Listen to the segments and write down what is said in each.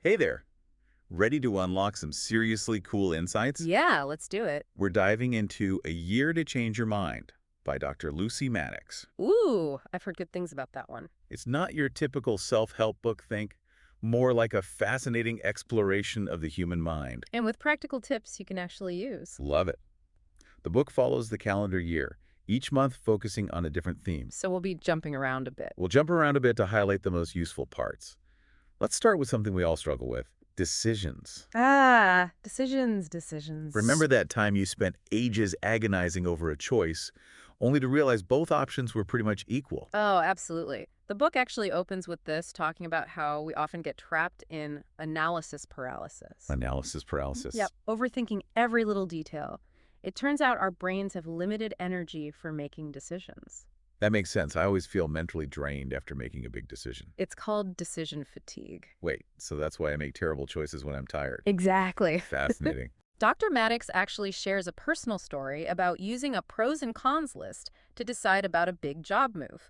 Hey there. Ready to unlock some seriously cool insights? Yeah, let's do it. We're diving into A Year to Change Your Mind by Dr. Lucy Maddox. Ooh, I've heard good things about that one. It's not your typical self-help book, think, more like a fascinating exploration of the human mind. And with practical tips you can actually use. Love it. The book follows the calendar year, each month focusing on a different theme. So we'll be jumping around a bit. We'll jump around a bit to highlight the most useful parts. Let's start with something we all struggle with, decisions. Decisions. Remember that time you spent ages agonizing over a choice, only to realize both options were pretty much equal? Oh, absolutely. The book actually opens with this, talking about how we often get trapped in analysis paralysis. Analysis paralysis. Yep, overthinking every little detail. It turns out our brains have limited energy for making decisions. That makes sense. I always feel mentally drained after making a big decision. It's called decision fatigue. Wait, so that's why I make terrible choices when I'm tired. Exactly. Fascinating. Dr. Maddox actually shares a personal story about using a pros and cons list to decide about a big job move.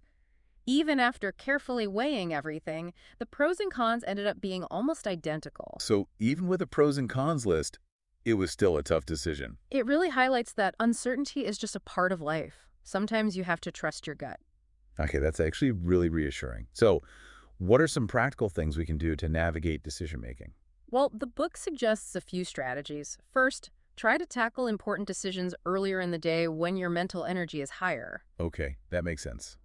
Even after carefully weighing everything, the pros and cons ended up being almost identical. So even with a pros and cons list, it was still a tough decision. It really highlights that uncertainty is just a part of life. Sometimes you have to trust your gut. Okay, that's actually really reassuring. So what are some practical things we can do to navigate decision-making? Well, the book suggests a few strategies. First, try to tackle important decisions earlier in the day when your mental energy is higher. Okay, that makes sense.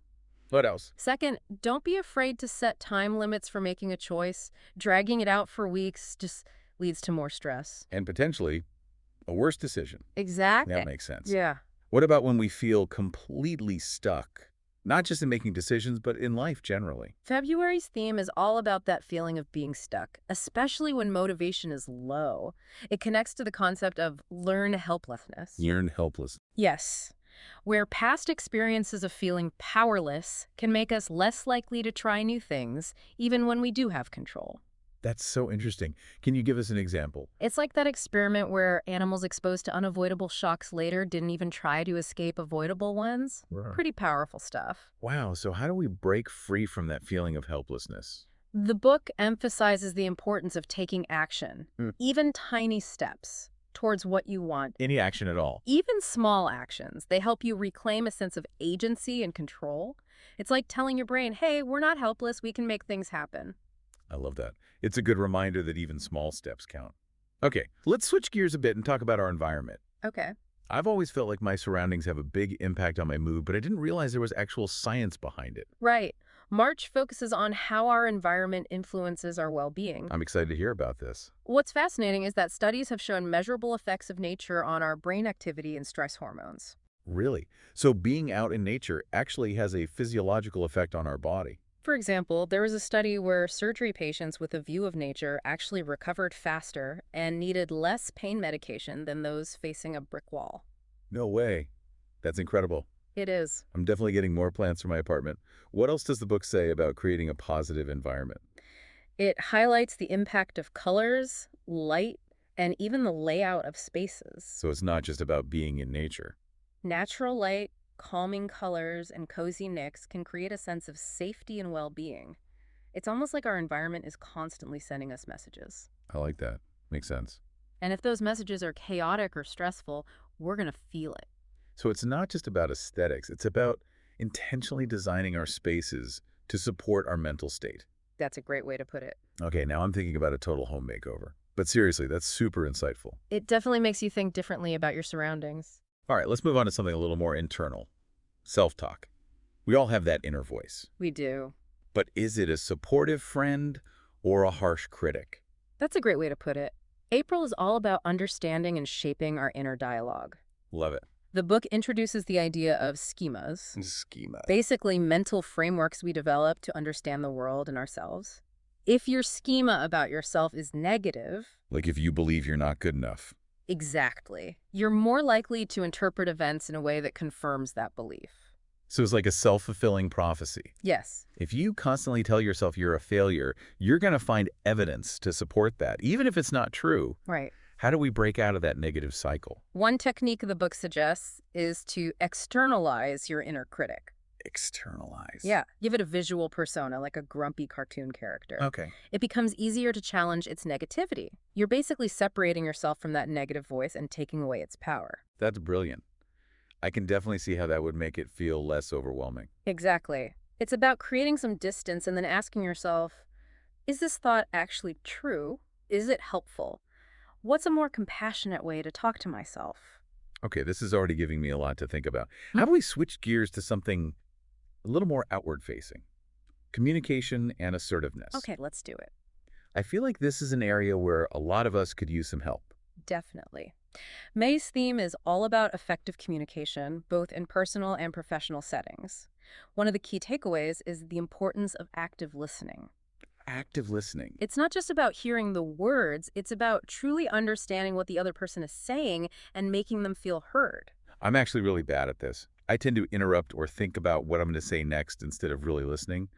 What else? Second, don't be afraid to set time limits for making a choice. Dragging it out for weeks just leads to more stress. And potentially a worse decision. Exactly. That makes sense. Yeah. What about when we feel completely stuck? Not just in making decisions, but in life generally. February's theme is all about that feeling of being stuck, especially when motivation is low. It connects to the concept of learned helplessness. Yearn helpless. Yes, where past experiences of feeling powerless can make us less likely to try new things, even when we do have control. That's so interesting. Can you give us an example? It's like that experiment where animals exposed to unavoidable shocks later didn't even try to escape avoidable ones. Wow. Pretty powerful stuff. Wow, so how do we break free from that feeling of helplessness? The book emphasizes the importance of taking action, even tiny steps, towards what you want. Any action at all? Even small actions, they help you reclaim a sense of agency and control. It's like telling your brain, hey, we're not helpless, we can make things happen. I love that. It's a good reminder that even small steps count. Okay, let's switch gears a bit and talk about our environment. Okay. I've always felt like my surroundings have a big impact on my mood, but I didn't realize there was actual science behind it. Right. March focuses on how our environment influences our well-being. I'm excited to hear about this. What's fascinating is that studies have shown measurable effects of nature on our brain activity and stress hormones. Really? So being out in nature actually has a physiological effect on our body. For example, there was a study where surgery patients with a view of nature actually recovered faster and needed less pain medication than those facing a brick wall. No way. That's incredible. It is. I'm definitely getting more plants for my apartment. What else does the book say about creating a positive environment? It highlights the impact of colors, light, and even the layout of spaces. So it's not just about being in nature. Natural light, calming colors, and cozy nicks can create a sense of safety and well-being. It's almost like our environment is constantly sending us messages. I like that. Makes sense. And if those messages are chaotic or stressful, we're going to feel it. So it's not just about aesthetics. It's about intentionally designing our spaces to support our mental state. That's a great way to put it. Okay, now I'm thinking about a total home makeover. But seriously, that's super insightful. It definitely makes you think differently about your surroundings. All right, let's move on to something a little more internal. Self-talk. We all have that inner voice. We do. But is it a supportive friend or a harsh critic? That's a great way to put it. April is all about understanding and shaping our inner dialogue. Love it. The book introduces the idea of schemas, Schema. basically mental frameworks we develop to understand the world and ourselves. If your schema about yourself is negative, Like if you believe you're not good enough. exactly, you're more likely to interpret events in a way that confirms that belief. So it's like a self-fulfilling prophecy. Yes. If you constantly tell yourself you're a failure, you're going to find evidence to support that, even if it's not true. Right. How do we break out of that negative cycle? One technique the book suggests is to externalize your inner critic. Externalize. Yeah, give it a visual persona, like a grumpy cartoon character. Okay. It becomes easier to challenge its negativity. You're basically separating yourself from that negative voice and taking away its power. That's brilliant. I can definitely see how that would make it feel less overwhelming. Exactly. It's about creating some distance and then asking yourself, is this thought actually true? Is it helpful? What's a more compassionate way to talk to myself? Okay, this is already giving me a lot to think about. Hmm. How do we switch gears to something a little more outward-facing? Communication and assertiveness. Okay, let's do it. I feel like this is an area where a lot of us could use some help. Definitely. May's theme is all about effective communication, both in personal and professional settings. One of the key takeaways is the importance of active listening. Active listening. It's not just about hearing the words, it's about truly understanding what the other person is saying and making them feel heard. I'm actually really bad at this. I tend to interrupt or think about what I'm going to say next instead of really listening.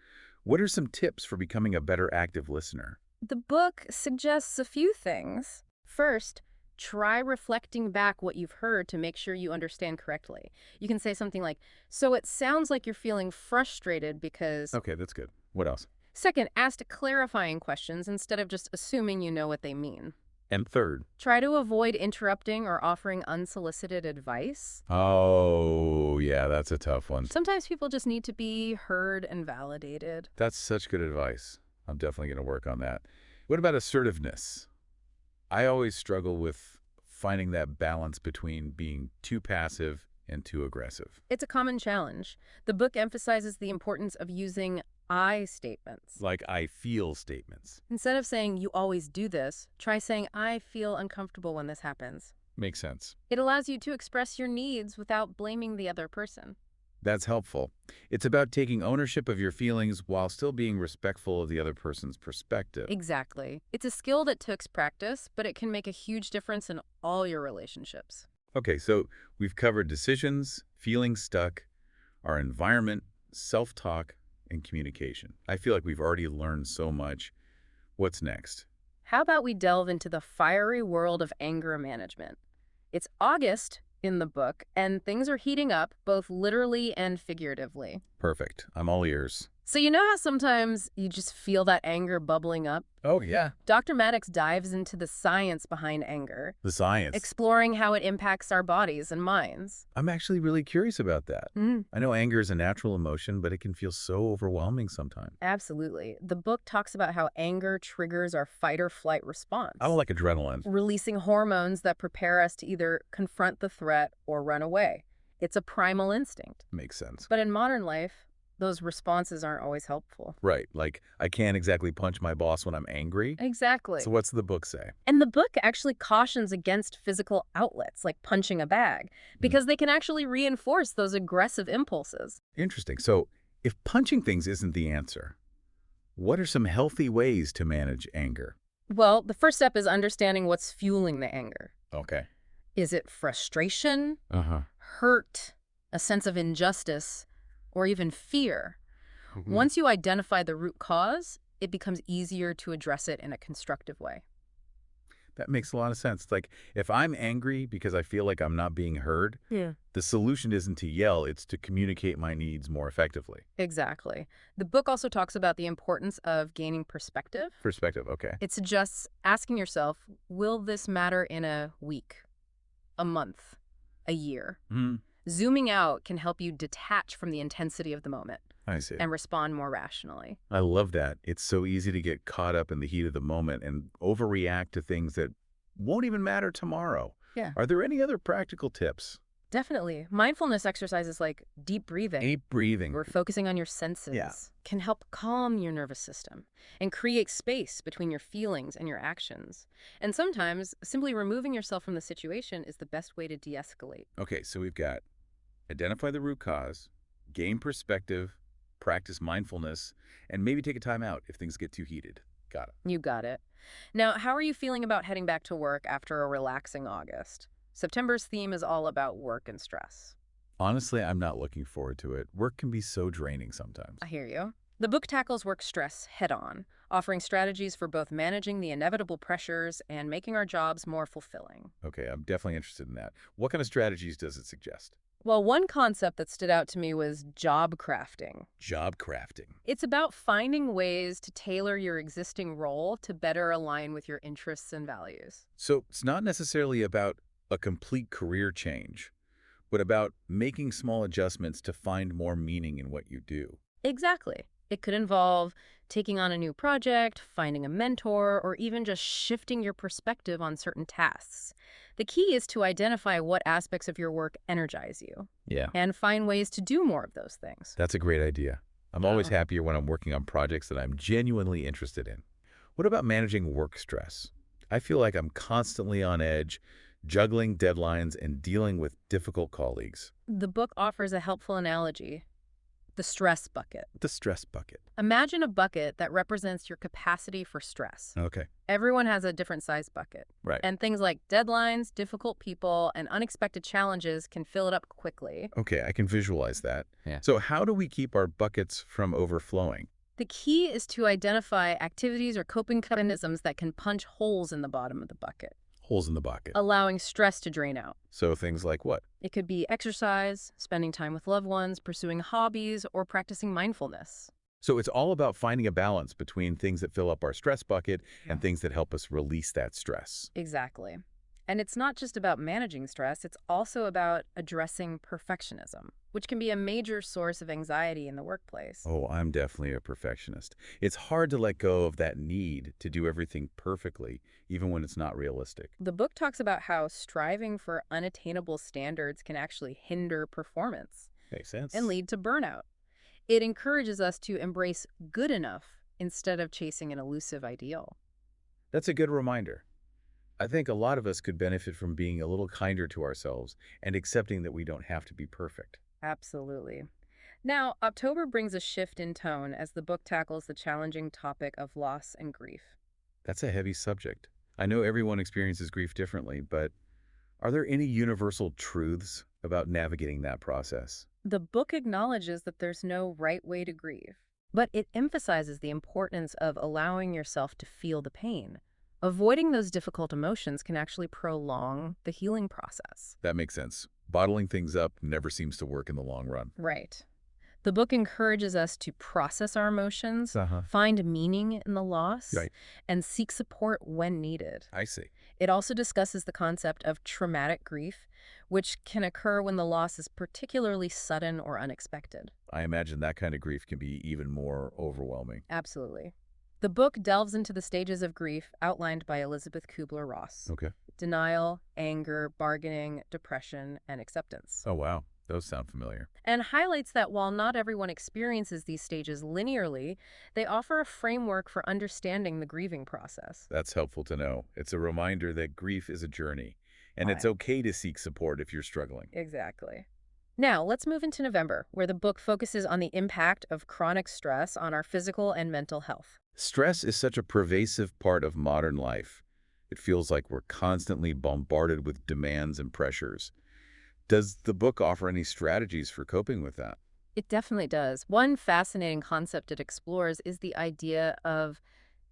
What are some tips for becoming a better active listener? The book suggests a few things. First, try reflecting back what you've heard to make sure you understand correctly. You can say something like, so it sounds like you're feeling frustrated because... Okay, that's good. What else? Second, ask clarifying questions instead of just assuming you know what they mean. And third. Try to avoid interrupting or offering unsolicited advice. Oh, yeah, that's a tough one. Sometimes people just need to be heard and validated. That's such good advice. I'm definitely going to work on that. What about assertiveness? I always struggle with finding that balance between being too passive and too aggressive. It's a common challenge. The book emphasizes the importance of using I statements. Like I feel statements. Instead of saying, you always do this, try saying, I feel uncomfortable when this happens. Makes sense. It allows you to express your needs without blaming the other person. That's helpful. It's about taking ownership of your feelings while still being respectful of the other person's perspective. Exactly. It's a skill that takes practice, but it can make a huge difference in all your relationships. Okay, so we've covered decisions, feeling stuck, our environment, self-talk, and communication. I feel like we've already learned so much. What's next? How about we delve into the fiery world of anger management? It's August in the book, and things are heating up both literally and figuratively. Perfect. I'm all ears. So you know how sometimes you just feel that anger bubbling up? Oh, yeah. Dr. Maddox dives into the science behind anger, The science. exploring how it impacts our bodies and minds. I'm actually really curious about that. I know anger is a natural emotion, but it can feel so overwhelming sometimes. Absolutely. The book talks about how anger triggers our fight or flight response, I don't like adrenaline. releasing hormones that prepare us to either confront the threat or run away. It's a primal instinct. Makes sense. But in modern life, those responses aren't always helpful. Right. Like, I can't exactly punch my boss when I'm angry. Exactly. So what's the book say? And the book actually cautions against physical outlets like punching a bag because they can actually reinforce those aggressive impulses. Interesting. So if punching things isn't the answer, what are some healthy ways to manage anger? Well, the first step is understanding what's fueling the anger. Okay. Is it frustration, Uh-huh. hurt, a sense of injustice, or even fear? Once you identify the root cause, it becomes easier to address it in a constructive way. That makes a lot of sense. Like, if I'm angry because I feel like I'm not being heard, Yeah. the solution isn't to yell, it's to communicate my needs more effectively. Exactly. The book also talks about the importance of gaining perspective. Perspective, okay. It suggests asking yourself, will this matter in a week, a month, a year? Zooming out can help you detach from the intensity of the moment I see. and respond more rationally. I love that. It's so easy to get caught up in the heat of the moment and overreact to things that won't even matter tomorrow. Yeah. Are there any other practical tips? Definitely. Mindfulness exercises like deep breathing, Deep breathing. or focusing on your senses, Yeah. can help calm your nervous system and create space between your feelings and your actions. And sometimes simply removing yourself from the situation is the best way to de-escalate. Okay, so we've got identify the root cause, gain perspective, practice mindfulness, and maybe take a time out if things get too heated. Got it. You got it. Now, how are you feeling about heading back to work after a relaxing August? September's theme is all about work and stress. Honestly, I'm not looking forward to it. Work can be so draining sometimes. I hear you. The book tackles work stress head-on, offering strategies for both managing the inevitable pressures and making our jobs more fulfilling. Okay, I'm definitely interested in that. What kind of strategies does it suggest? Well, one concept that stood out to me was job crafting. Job crafting. It's about finding ways to tailor your existing role to better align with your interests and values. So it's not necessarily about a complete career change, but about making small adjustments to find more meaning in what you do. Exactly. It could involve taking on a new project, finding a mentor, or even just shifting your perspective on certain tasks. The key is to identify what aspects of your work energize you Yeah. and find ways to do more of those things. That's a great idea. I'm always happier when I'm working on projects that I'm genuinely interested in. What about managing work stress? I feel like I'm constantly on edge, juggling deadlines and dealing with difficult colleagues. The book offers a helpful analogy: the stress bucket. The stress bucket. Imagine a bucket that represents your capacity for stress. Okay. Everyone has a different size bucket. Right. And things like deadlines, difficult people, and unexpected challenges can fill it up quickly. Okay, I can visualize that. Yeah. So how do we keep our buckets from overflowing? The key is to identify activities or coping mechanisms that can punch holes in the bottom of the bucket, Holes in the bucket. allowing stress to drain out. So things like what? It could be exercise, spending time with loved ones, pursuing hobbies, or practicing mindfulness. So it's all about finding a balance between things that fill up our stress bucket and things that help us release that stress. Exactly. And it's not just about managing stress, it's also about addressing perfectionism, which can be a major source of anxiety in the workplace. Oh, I'm definitely a perfectionist. It's hard to let go of that need to do everything perfectly, even when it's not realistic. The book talks about how striving for unattainable standards can actually hinder performance Makes sense. and lead to burnout. It encourages us to embrace good enough instead of chasing an elusive ideal. That's a good reminder. I think a lot of us could benefit from being a little kinder to ourselves and accepting that we don't have to be perfect. Absolutely. Now, October brings a shift in tone as the book tackles the challenging topic of loss and grief. That's a heavy subject. I know everyone experiences grief differently, but are there any universal truths about navigating that process? The book acknowledges that there's no right way to grieve, but it emphasizes the importance of allowing yourself to feel the pain. Avoiding those difficult emotions can actually prolong the healing process. That makes sense. Bottling things up never seems to work in the long run. Right. The book encourages us to process our emotions, Uh-huh. find meaning in the loss, Right. and seek support when needed. I see. It also discusses the concept of traumatic grief, which can occur when the loss is particularly sudden or unexpected. I imagine that kind of grief can be even more overwhelming. Absolutely. The book delves into the stages of grief outlined by Elizabeth Kubler-Ross: Okay. denial, anger, bargaining, depression, and acceptance. Oh, wow. Those sound familiar. And highlights that while not everyone experiences these stages linearly, they offer a framework for understanding the grieving process. That's helpful to know. It's a reminder that grief is a journey, and it's Right. okay to seek support if you're struggling. Exactly. Now, let's move into November, where the book focuses on the impact of chronic stress on our physical and mental health. Stress is such a pervasive part of modern life. It feels like we're constantly bombarded with demands and pressures. Does the book offer any strategies for coping with that? It definitely does. One fascinating concept it explores is the idea of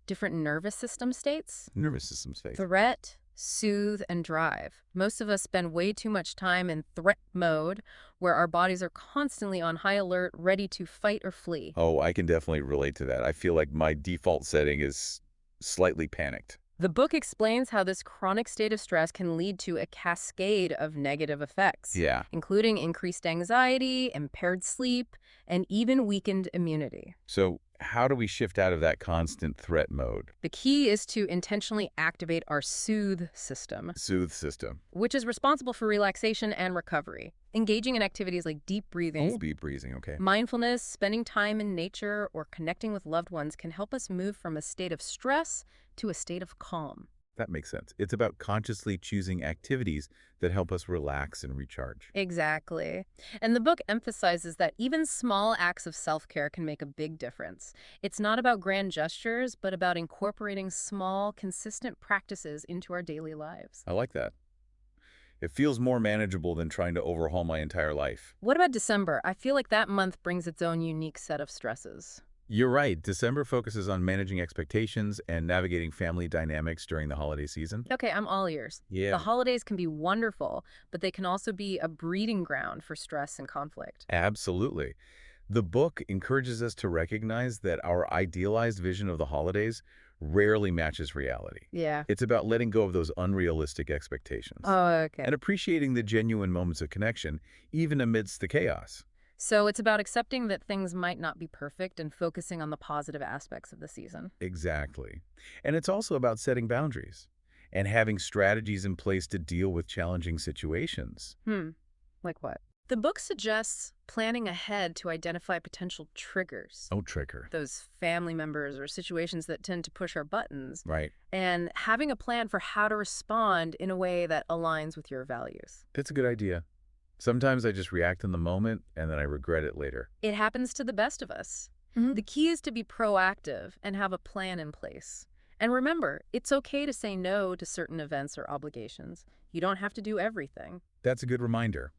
different nervous system states: Nervous system state. threat, soothe, and drive. Most of us spend way too much time in threat mode, where our bodies are constantly on high alert, ready to fight or flee. Oh, I can definitely relate to that. I feel like my default setting is slightly panicked. The book explains how this chronic state of stress can lead to a cascade of negative effects, Yeah. including increased anxiety, impaired sleep, and even weakened immunity. So how do we shift out of that constant threat mode? The key is to intentionally activate our soothe system, Soothe system. which is responsible for relaxation and recovery. Engaging in activities like deep breathing, Deep breathing, okay. mindfulness, spending time in nature, or connecting with loved ones can help us move from a state of stress to a state of calm. That makes sense. It's about consciously choosing activities that help us relax and recharge. Exactly. And the book emphasizes that even small acts of self-care can make a big difference. It's not about grand gestures, but about incorporating small, consistent practices into our daily lives. I like that. It feels more manageable than trying to overhaul my entire life. What about December? I feel like that month brings its own unique set of stresses. You're right. December focuses on managing expectations and navigating family dynamics during the holiday season. Okay, I'm all ears. The Yeah. holidays can be wonderful, but they can also be a breeding ground for stress and conflict. Absolutely. The book encourages us to recognize that our idealized vision of the holidays rarely matches reality. Yeah. It's about letting go of those unrealistic expectations Oh, okay. and appreciating the genuine moments of connection, even amidst the chaos. So it's about accepting that things might not be perfect and focusing on the positive aspects of the season. Exactly. And it's also about setting boundaries and having strategies in place to deal with challenging situations. Hmm. Like what? The book suggests planning ahead to identify potential triggers, Oh, trigger. those family members or situations that tend to push our buttons, Right. and having a plan for how to respond in a way that aligns with your values. That's a good idea. Sometimes I just react in the moment and then I regret it later. It happens to the best of us. Mhm. The key is to be proactive and have a plan in place. And remember, it's okay to say no to certain events or obligations. You don't have to do everything. That's a good reminder.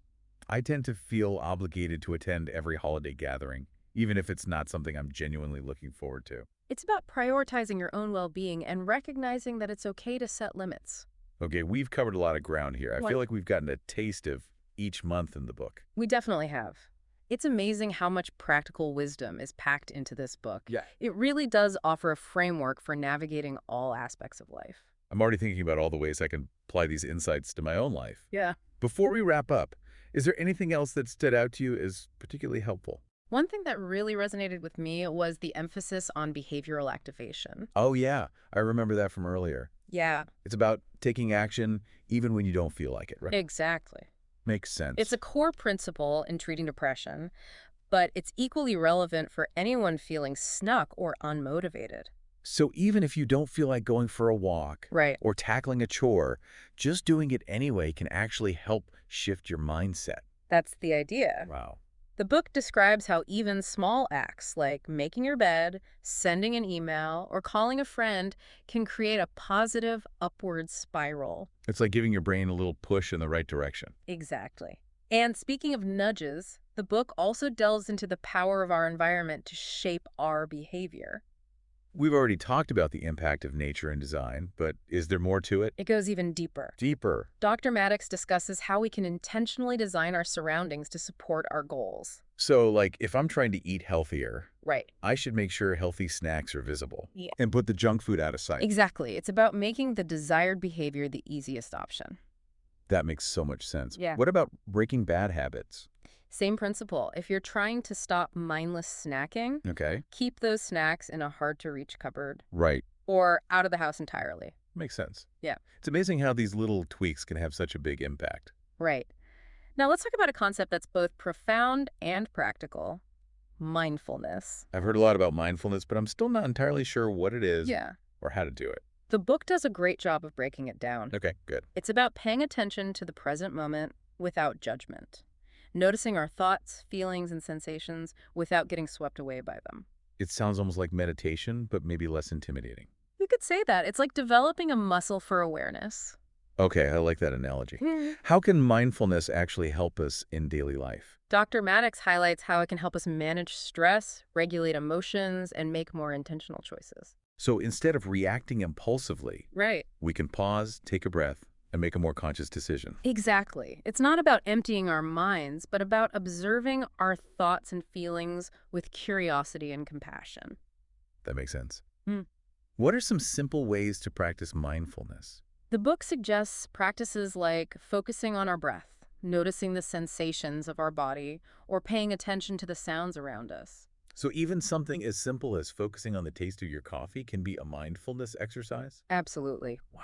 I tend to feel obligated to attend every holiday gathering, even if it's not something I'm genuinely looking forward to. It's about prioritizing your own well-being and recognizing that it's okay to set limits. Okay, we've covered a lot of ground here. I What? feel like we've gotten a taste of each month in the book. We definitely have. It's amazing how much practical wisdom is packed into this book. Yeah. It really does offer a framework for navigating all aspects of life. I'm already thinking about all the ways I can apply these insights to my own life. Yeah. Before we wrap up, is there anything else that stood out to you as particularly helpful? One thing that really resonated with me was the emphasis on behavioral activation. Oh, yeah. I remember that from earlier. Yeah, It's about taking action even when you don't feel like it, right? exactly. Makes sense. It's a core principle in treating depression, but it's equally relevant for anyone feeling stuck or unmotivated. So even if you don't feel like going for a walk Right. or tackling a chore, just doing it anyway can actually help shift your mindset. That's the idea. Wow. The book describes how even small acts like making your bed, sending an email, or calling a friend can create a positive upward spiral. It's like giving your brain a little push in the right direction. Exactly. And speaking of nudges, the book also delves into the power of our environment to shape our behavior. We've already talked about the impact of nature and design, but is there more to it? It goes even deeper. Deeper. Dr. Maddox discusses how we can intentionally design our surroundings to support our goals. So, like, if I'm trying to eat healthier, Right. I should make sure healthy snacks are visible. Yeah. And put the junk food out of sight. Exactly. It's about making the desired behavior the easiest option. That makes so much sense. Yeah. What about breaking bad habits? Same principle. If you're trying to stop mindless snacking, Okay. keep those snacks in a hard-to-reach cupboard Right. or out of the house entirely. Makes sense. Yeah. It's amazing how these little tweaks can have such a big impact. Right. Now let's talk about a concept that's both profound and practical: mindfulness. I've heard a lot about mindfulness, but I'm still not entirely sure what it is Yeah. or how to do it. The book does a great job of breaking it down. Okay, good. It's about paying attention to the present moment without judgment, noticing our thoughts, feelings, and sensations without getting swept away by them. It sounds almost like meditation, but maybe less intimidating. You could say that. It's like developing a muscle for awareness. Okay, I like that analogy. How can mindfulness actually help us in daily life? Dr. Maddox highlights how it can help us manage stress, regulate emotions, and make more intentional choices. So instead of reacting impulsively, Right. we can pause, take a breath, and make a more conscious decision. Exactly. It's not about emptying our minds, but about observing our thoughts and feelings with curiosity and compassion. That makes sense. Hmm. What are some simple ways to practice mindfulness? The book suggests practices like focusing on our breath, noticing the sensations of our body, or paying attention to the sounds around us. So even something as simple as focusing on the taste of your coffee can be a mindfulness exercise? Absolutely. Wow.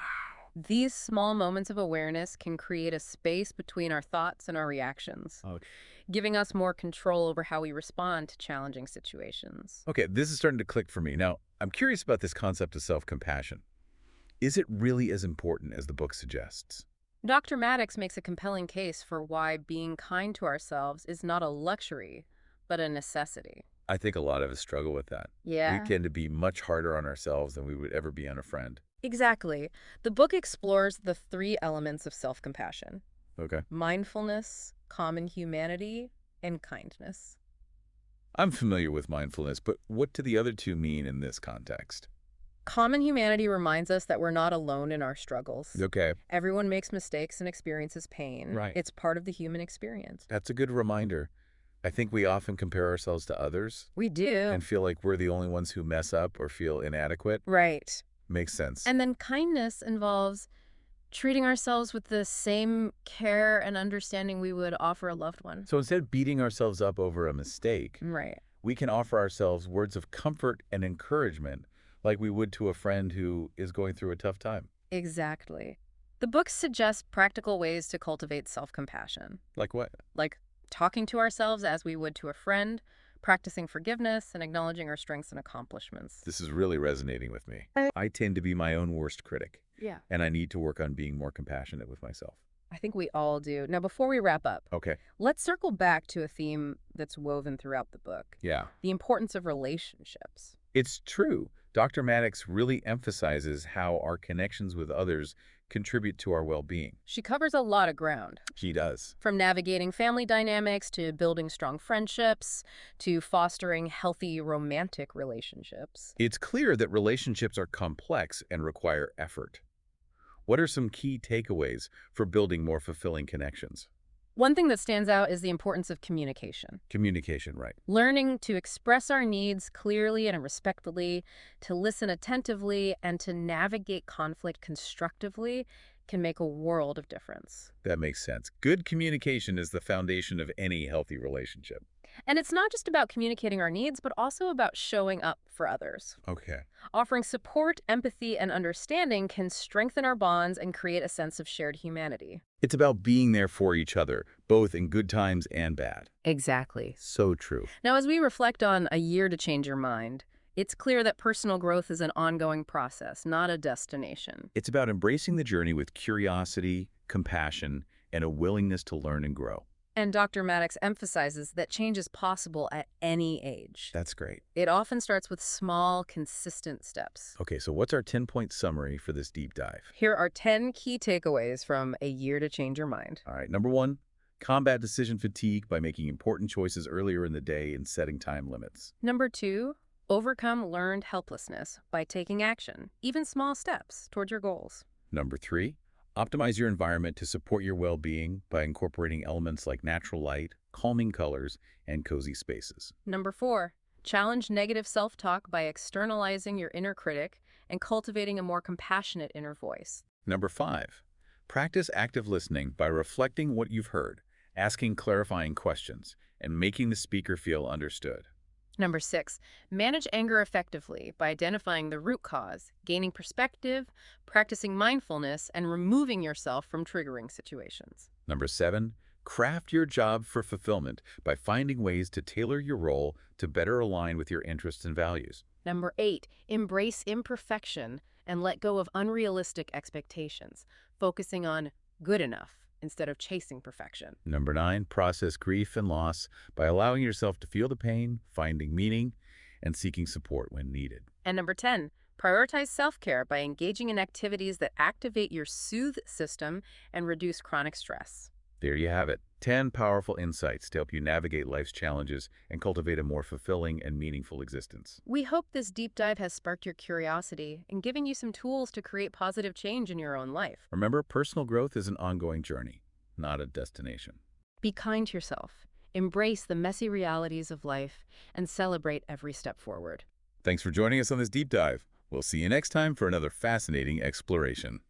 These small moments of awareness can create a space between our thoughts and our reactions, Okay. giving us more control over how we respond to challenging situations. Okay, this is starting to click for me. Now, I'm curious about this concept of self-compassion. Is it really as important as the book suggests? Dr. Maddox makes a compelling case for why being kind to ourselves is not a luxury, but a necessity. I think a lot of us struggle with that. Yeah. We tend to be much harder on ourselves than we would ever be on a friend. Exactly. The book explores the three elements of self-compassion: Okay. mindfulness, common humanity, and kindness. I'm familiar with mindfulness, but what do the other two mean in this context? Common humanity reminds us that we're not alone in our struggles. Okay, Everyone makes mistakes and experiences pain. right. It's part of the human experience. That's a good reminder. I think we often compare ourselves to others We do. and feel like we're the only ones who mess up or feel inadequate. Right. Makes sense. And then kindness involves treating ourselves with the same care and understanding we would offer a loved one. So instead of beating ourselves up over a mistake, Right. we can offer ourselves words of comfort and encouragement like we would to a friend who is going through a tough time. Exactly. The book suggests practical ways to cultivate self-compassion, Like what? like talking to ourselves as we would to a friend, practicing forgiveness, and acknowledging our strengths and accomplishments. This is really resonating with me. Uh, I tend to be my own worst critic, Yeah. and I need to work on being more compassionate with myself. I think we all do. Now, before we wrap up, Okay. let's circle back to a theme that's woven throughout the book, Yeah. the importance of relationships. It's true. Dr. Maddox really emphasizes how our connections with others contribute to our well-being. She covers a lot of ground, She does. from navigating family dynamics to building strong friendships to fostering healthy romantic relationships. It's clear that relationships are complex and require effort. What are some key takeaways for building more fulfilling connections? One thing that stands out is the importance of communication. Communication, right? Learning to express our needs clearly and respectfully, to listen attentively, and to navigate conflict constructively can make a world of difference. That makes sense. Good communication is the foundation of any healthy relationship. And it's not just about communicating our needs, but also about showing up for others. Okay. Offering support, empathy, and understanding can strengthen our bonds and create a sense of shared humanity. It's about being there for each other, both in good times and bad. Exactly. So true. Now, as we reflect on a year to change your mind, it's clear that personal growth is an ongoing process, not a destination. It's about embracing the journey with curiosity, compassion, and a willingness to learn and grow. And Dr. Maddox emphasizes that change is possible at any age. That's great. It often starts with small, consistent steps. Okay, so what's our 10-point summary for this deep dive? Here are 10 key takeaways from A Year to Change Your Mind. All right, number one, combat decision fatigue by making important choices earlier in the day and setting time limits. Number 2, overcome learned helplessness by taking action, even small steps, toward your goals. Number 3, optimize your environment to support your well-being by incorporating elements like natural light, calming colors, and cozy spaces. Number 4, challenge negative self-talk by externalizing your inner critic and cultivating a more compassionate inner voice. Number 5, practice active listening by reflecting what you've heard, asking clarifying questions, and making the speaker feel understood. Number 6, manage anger effectively by identifying the root cause, gaining perspective, practicing mindfulness, and removing yourself from triggering situations. Number 7, craft your job for fulfillment by finding ways to tailor your role to better align with your interests and values. Number 8, embrace imperfection and let go of unrealistic expectations, focusing on good enough instead of chasing perfection. Number 9, process grief and loss by allowing yourself to feel the pain, finding meaning, and seeking support when needed. And number 10, prioritize self-care by engaging in activities that activate your soothe system and reduce chronic stress. There you have it, 10 powerful insights to help you navigate life's challenges and cultivate a more fulfilling and meaningful existence. We hope this deep dive has sparked your curiosity and given you some tools to create positive change in your own life. Remember, personal growth is an ongoing journey, not a destination. Be kind to yourself, embrace the messy realities of life, and celebrate every step forward. Thanks for joining us on this deep dive. We'll see you next time for another fascinating exploration.